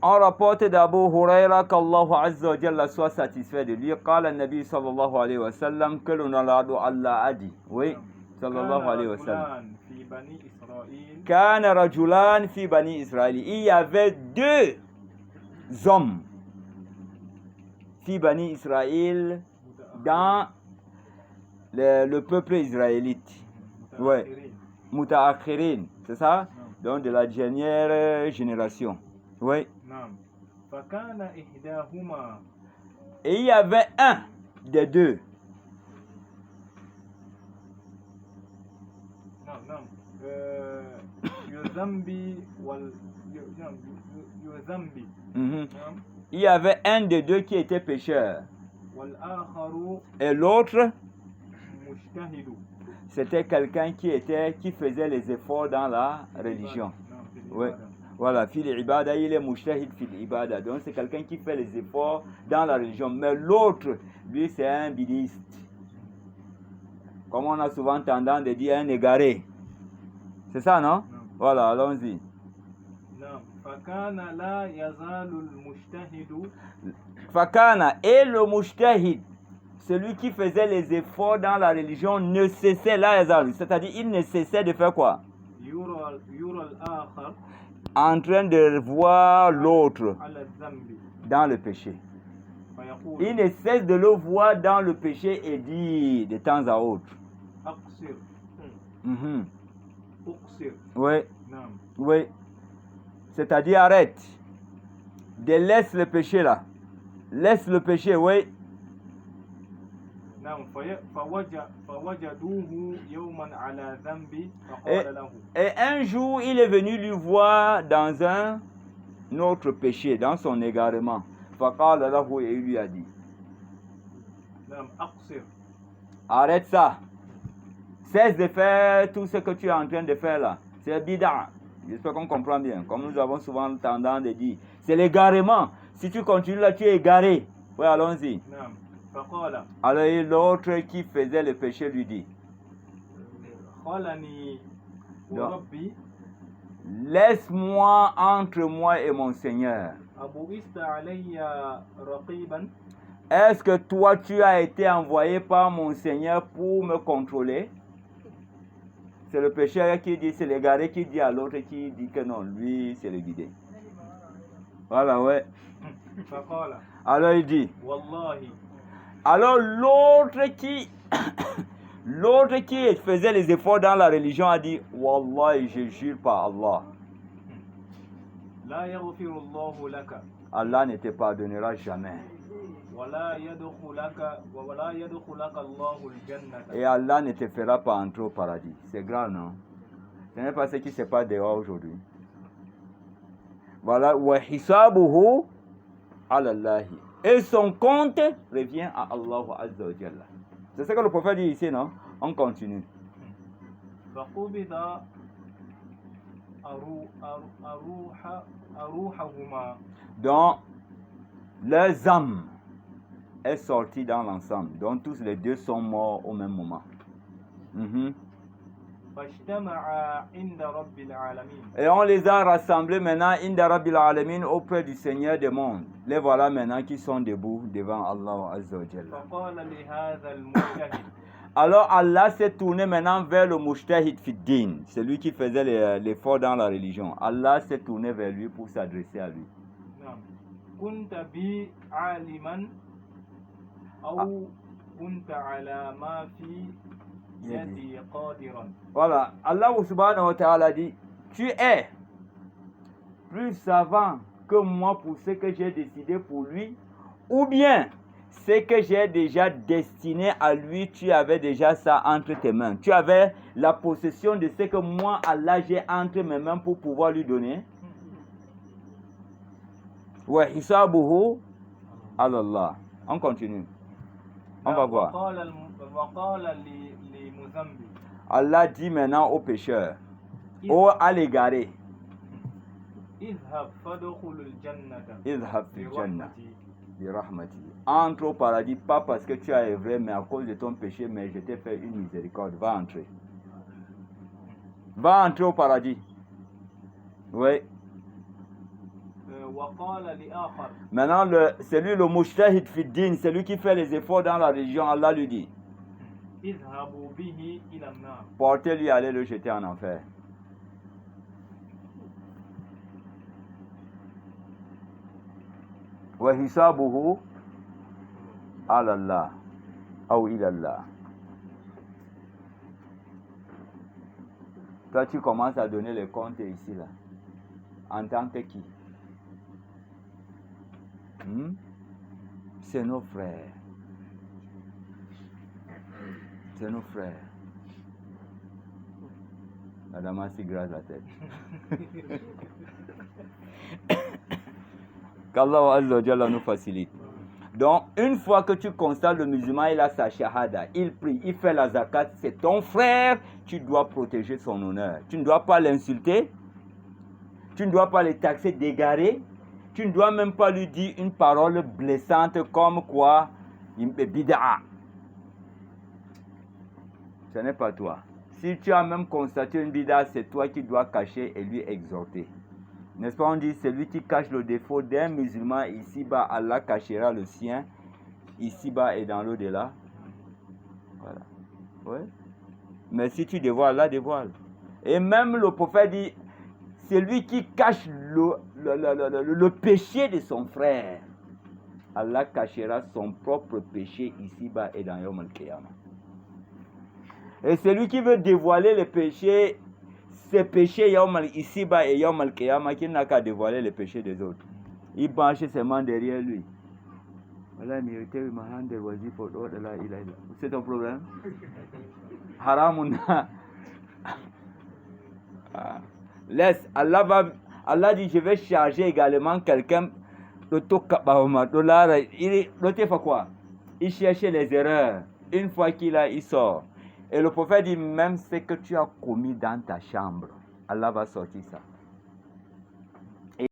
On rapporte d'Abu Huraira qu'Allah Azza wa Jalla soit satisfait de lui. قال النبي صلى الله عليه وسلم que l'honorable Allah a dit. Oui, صلى الله عليه وسلم. كان رجلان في بني إسرائيل. Il y avait deux hommes في بني إسرائيل dans le peuple israélite. Ouais. Mutaakhirin, c'est ça? Donc de la dernière génération. Oui. Et il y avait un des deux. Il y avait un des deux qui était pécheur. Et l'autre, c'était quelqu'un qui faisait les efforts dans la religion. Oui. Voilà, fil ibada, il est mujtahid fil ibada. Donc c'est quelqu'un qui fait les efforts dans la religion. Mais l'autre, lui, c'est un bidiste. Comme on a souvent tendance de dire un égaré. C'est ça, non? Voilà, allons-y. Fakana et le mujtahid, celui qui faisait les efforts dans la religion, ne cessait la yazal, c'est-à-dire il ne cessait de faire quoi? En train de voir l'autre dans le péché. Il ne cesse de le voir dans le péché et dit de temps à autre. Oui. Oui. C'est-à-dire arrête. Laisse le péché là. Laisse le péché, oui. Et un jour, il est venu lui voir dans un autre péché, dans son égarement. Et il lui a dit, arrête ça. Cesse de faire tout ce que tu es en train de faire là. C'est bid'a. J'espère qu'on comprend bien. Comme nous avons souvent tendance de dire, c'est l'égarement. Si tu continues là, tu es égaré. Oui, allons-y. Alors l'autre qui faisait le péché lui dit, laisse-moi entre moi et mon Seigneur. Est-ce que toi tu as été envoyé par mon Seigneur pour me contrôler? C'est le pécheur qui dit, c'est l'égaré qui dit à l'autre qui dit que non, lui c'est le guidé. Voilà, ouais. Alors il dit, alors l'autre qui faisait les efforts dans la religion a dit, Wallahi, je jure par Allah. Allah ne te pardonnera jamais. Et Allah ne te fera pas entrer au paradis. C'est grave, non? Ce n'est pas ce qui se passe dehors aujourd'hui. Voilà, wa hisabuhu ala Allahi. Et son compte revient à Allah Azza wa Jalla. C'est ce que le prophète dit ici, non? On continue. Donc, leurs âmes est sortie dans l'ensemble. Donc, tous les deux sont morts au même moment. Et on les a rassemblés maintenant inda rabbil alamin, auprès du Seigneur des mondes. Les voilà maintenant qui sont debout devant Allah Azza wa Jalla. Alors Allah s'est tourné maintenant vers le mujtahid fi din, celui qui faisait l'effort dans la religion. Allah s'est tourné vers lui pour s'adresser à lui. Voilà, Allah subhanahu wa ta'ala dit, tu es plus savant que moi pour ce que j'ai décidé pour lui, ou bien ce que j'ai déjà destiné à lui, tu avais déjà ça entre tes mains. Tu avais la possession de ce que moi, Allah, j'ai entre mes mains pour pouvoir lui donner. Wa hisabuhu ala Allah. On continue. On va voir. Allah dit maintenant aux pécheurs, à l'égaré, idhab fil jannah bi rahmati. Entre au paradis, pas parce que tu as œuvré, mais à cause de ton péché, mais je t'ai fait une miséricorde. Va entrer. va entrer au paradis. Oui. Maintenant, celui le mujtahid fi din, celui qui fait les efforts dans la religion, Allah lui dit, portez-lui, allez le jeter en enfer. Wa hisabuhu ala Allah ou ila Allah. Toi, tu commences à donner les comptes ici, là. En tant que qui? C'est nos frères. C'est nos frères. Madame a si grâce la tête. Qu'Allah Azza wa Jalla nous facilite. Donc, une fois que tu constates le musulman, il a sa shahada, il prie, il fait la zakat, c'est ton frère, tu dois protéger son honneur. Tu ne dois pas l'insulter, tu ne dois pas le taxer d'égaré, tu ne dois même pas lui dire une parole blessante comme quoi, bid'a. Ce n'est pas toi. Si tu as même constaté une bid'a, c'est toi qui dois cacher et lui exhorter. N'est-ce pas, on dit, celui qui cache le défaut d'un musulman ici-bas, Allah cachera le sien, ici-bas et dans l'au-delà. Voilà. Oui. Mais si tu dévoiles, Allah dévoile. Et même le prophète dit, celui qui cache le péché de son frère, Allah cachera son propre péché ici-bas et dans Yawm al-Qiyamah. Et celui qui veut dévoiler les péchés, ses péchés ici-bas et Yawm al-Qiyamah, qui n'a qu'à dévoiler les péchés des autres. Il penche ses mains derrière lui. Voilà, c'est ton problème. Haramun. Laisse, Allah dit, je vais charger également quelqu'un de tout kapahoma. L'autre fait quoi? Il cherchait les erreurs. Une fois qu'il a, il sort. Et le prophète dit, même ce que tu as commis dans ta chambre, Allah va sortir ça.